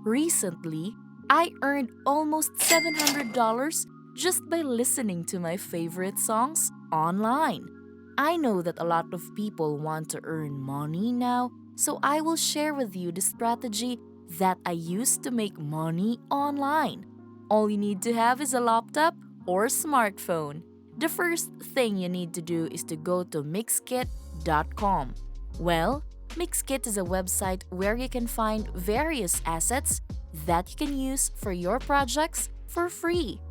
Recently, I earned almost $700 just by listening to my favorite songs online. I know that a lot of people want to earn money now, so I will share with you the strategy that I used to make money online. All you need to have is a laptop or smartphone. The first thing you need to do is to go to mixkit.com. Well, Mixkit is a website where you can find various assets that you can use for your projects for free.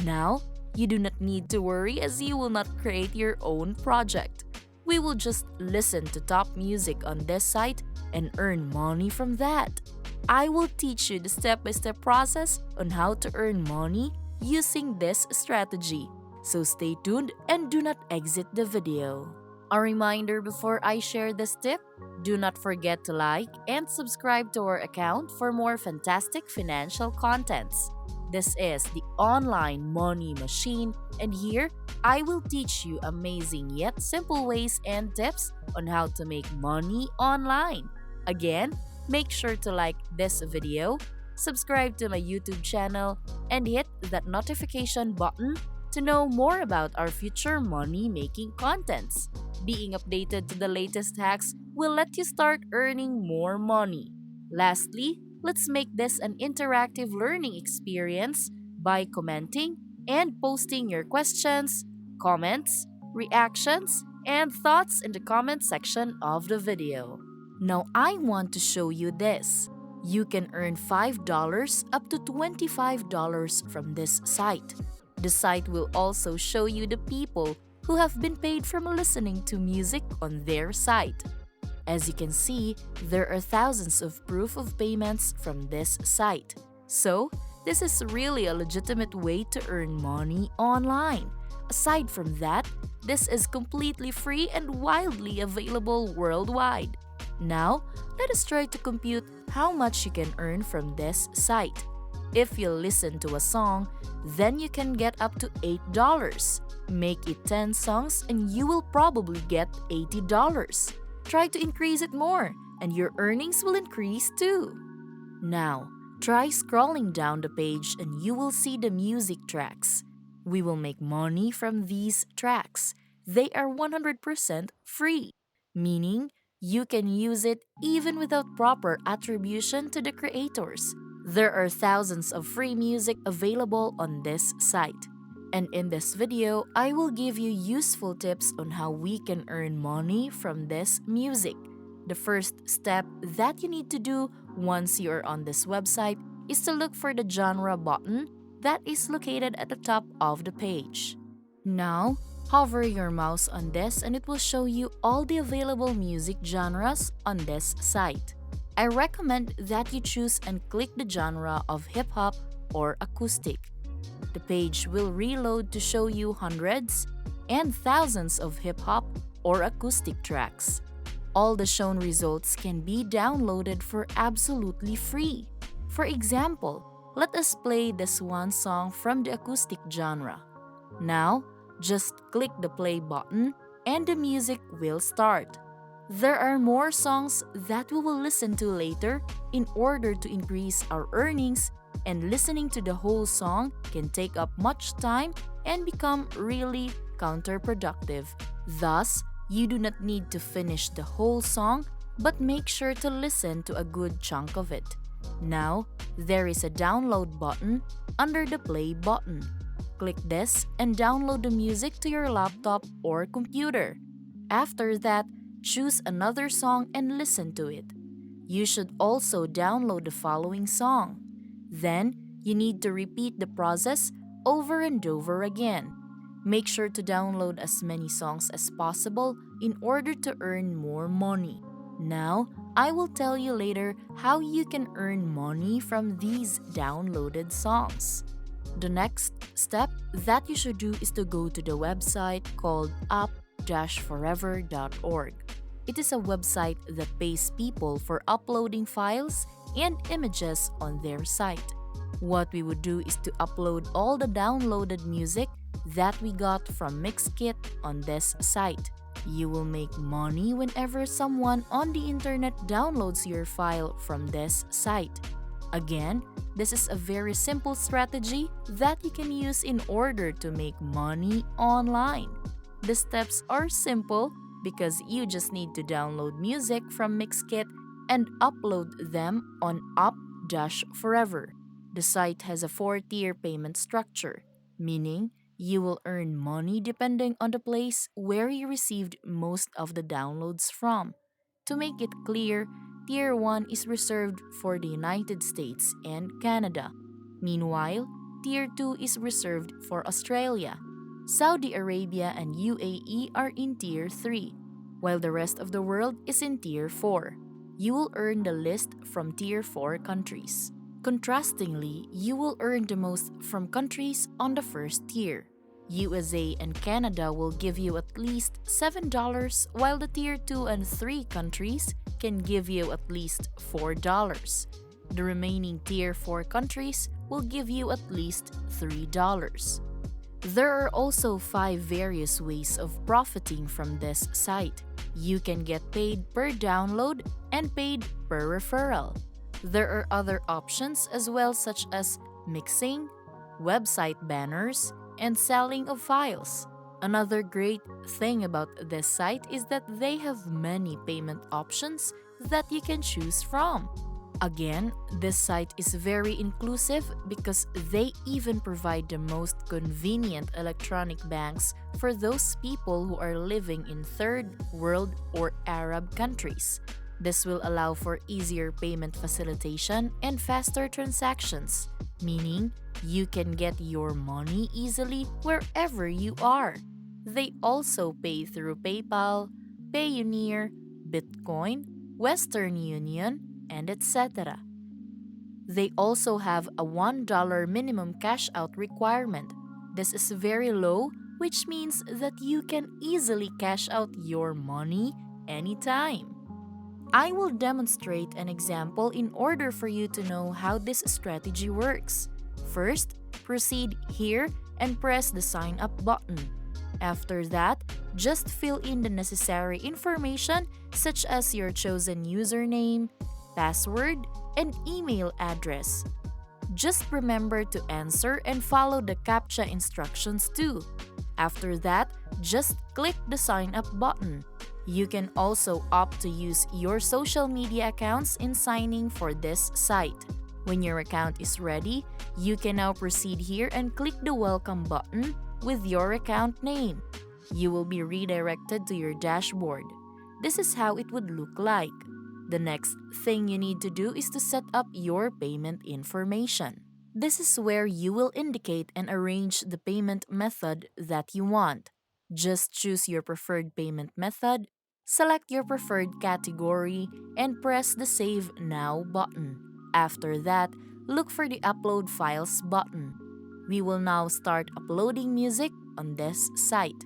Now, you do not need to worry as you will not create your own project. We will just listen to top music on this site and earn money from that. I will teach you the step-by-step process on how to earn money using this strategy. So stay tuned and do not exit the video. A reminder before I share this tip, do not forget to like and subscribe to our account for more fantastic financial contents. This is the Online Money Machine, and here I will teach you amazing yet simple ways and tips on how to make money online. Again, make sure to like this video, subscribe to my YouTube channel, and hit that notification button to know more about our future money-making contents. Being updated to the latest hacks will let you start earning more money. Lastly, let's make this an interactive learning experience by commenting and posting your questions, comments, reactions, and thoughts in the comment section of the video. Now I want to show you this. You can earn $5 up to $25 from this site. The site will also show you the people who have been paid from listening to music on their site. As you can see, there are thousands of proof of payments from this site. So, this is really a legitimate way to earn money online. Aside from that, this is completely free and widely available worldwide. Now, let us try to compute how much you can earn from this site. If you listen to a song, then you can get up to $8. Make it 10 songs and you will probably get $80. Try to increase it more and your earnings will increase too. Now, try scrolling down the page and you will see the music tracks. We will make money from these tracks. They are 100% free, meaning you can use it even without proper attribution to the creators. There are thousands of free music available on this site. And in this video, I will give you useful tips on how we can earn money from this music. The first step that you need to do once you are on this website is to look for the genre button that is located at the top of the page. Now, hover your mouse on this and it will show you all the available music genres on this site. I recommend that you choose and click the genre of hip-hop or acoustic. The page will reload to show you hundreds and thousands of hip-hop or acoustic tracks. All the shown results can be downloaded for absolutely free. For example, let us play this one song from the acoustic genre. Now, just click the play button and the music will start. There are more songs that we will listen to later in order to increase our earnings, and listening to the whole song can take up much time and become really counterproductive. Thus, you do not need to finish the whole song, but make sure to listen to a good chunk of it. Now, there is a download button under the play button. Click this and download the music to your laptop or computer. After that, choose another song and listen to it. You should also download the following song. Then, you need to repeat the process over and over again. Make sure to download as many songs as possible in order to earn more money. Now, I will tell you later how you can earn money from these downloaded songs. The next step that you should do is to go to the website called app-forever.org. It is a website that pays people for uploading files and images on their site. What we would do is to upload all the downloaded music that we got from Mixkit on this site. You will make money whenever someone on the internet downloads your file from this site. Again, this is a very simple strategy that you can use in order to make money online. The steps are simple because you just need to download music from Mixkit and upload them on Up-Forever. The site has a four-tier payment structure, meaning you will earn money depending on the place where you received most of the downloads from. To make it clear, Tier 1 is reserved for the United States and Canada. Meanwhile, Tier 2 is reserved for Australia. Saudi Arabia and UAE are in Tier 3, while the rest of the world is in Tier 4. You will earn the list from Tier 4 countries. Contrastingly, you will earn the most from countries on the first tier. USA and Canada will give you at least $7, while the Tier 2 and 3 countries can give you at least $4. The remaining Tier 4 countries will give you at least $3. There are also 5 various ways of profiting from this site. You can get paid per download and paid per referral. There are other options as well, such as mixing, website banners, and selling of files. Another great thing about this site is that they have many payment options that you can choose from. Again, this site is very inclusive because they even provide the most convenient electronic banks for those people who are living in third world or Arab countries. This will allow for easier payment facilitation and faster transactions, meaning you can get your money easily wherever you are. They also pay through PayPal, Payoneer, Bitcoin, Western Union, and etc. They also have a $1 minimum cash out requirement. This is very low, which means that you can easily cash out your money anytime. I will demonstrate an example in order for you to know how this strategy works. First, proceed here and press the sign up button. After that, just fill in the necessary information such as your chosen username, password, and email address. Just remember to answer and follow the CAPTCHA instructions too. After that, just click the sign up button. You can also opt to use your social media accounts in signing for this site. When your account is ready, you can now proceed here and click the welcome button with your account name. You will be redirected to your dashboard. This is how it would look like. The next thing you need to do is to set up your payment information. This is where you will indicate and arrange the payment method that you want. Just choose your preferred payment method, select your preferred category, and press the Save Now button. After that, look for the Upload Files button. We will now start uploading music on this site.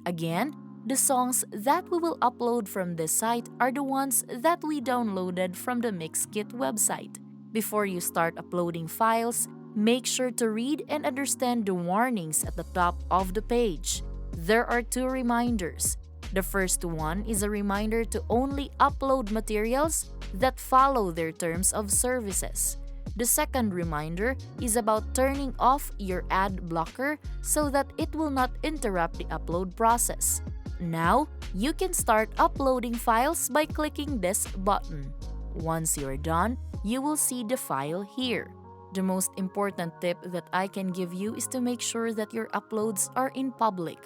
Again, the songs that we will upload from this site are the ones that we downloaded from the Mixkit website. Before you start uploading files, make sure to read and understand the warnings at the top of the page. There are 2 reminders. The first one is a reminder to only upload materials that follow their terms of services. The second reminder is about turning off your ad blocker so that it will not interrupt the upload process. Now, you can start uploading files by clicking this button. Once you're done, you will see the file here. The most important tip that I can give you is to make sure that your uploads are in public.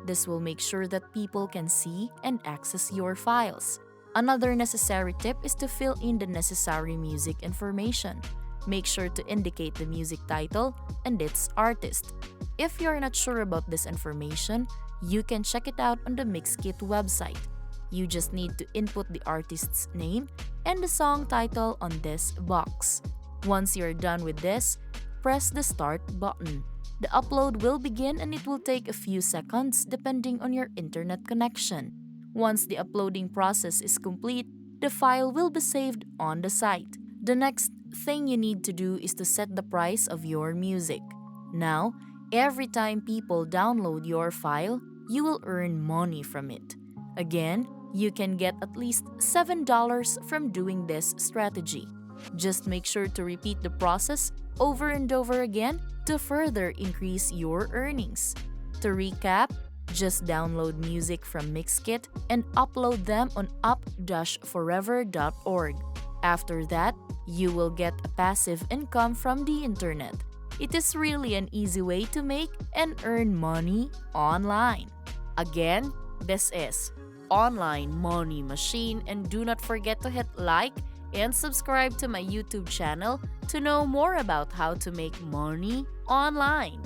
This will make sure that people can see and access your files. Another necessary tip is to fill in the necessary music information. Make sure to indicate the music title and its artist. If you're not sure about this information, you can check it out on the Mixkit website. You just need to input the artist's name and the song title on this box. Once you're done with this, press the Start button. The upload will begin and it will take a few seconds depending on your internet connection. Once the uploading process is complete, the file will be saved on the site. The next thing you need to do is to set the price of your music. Now, every time people download your file, you will earn money from it. Again, you can get at least $7 from doing this strategy. Just make sure to repeat the process over and over again to further increase your earnings. To recap, just download music from Mixkit and upload them on up-forever.org. After that, you will get a passive income from the internet. It is really an easy way to make and earn money online. Again, this is Online Money Machine, and do not forget to hit like and subscribe to my YouTube channel to know more about how to make money online.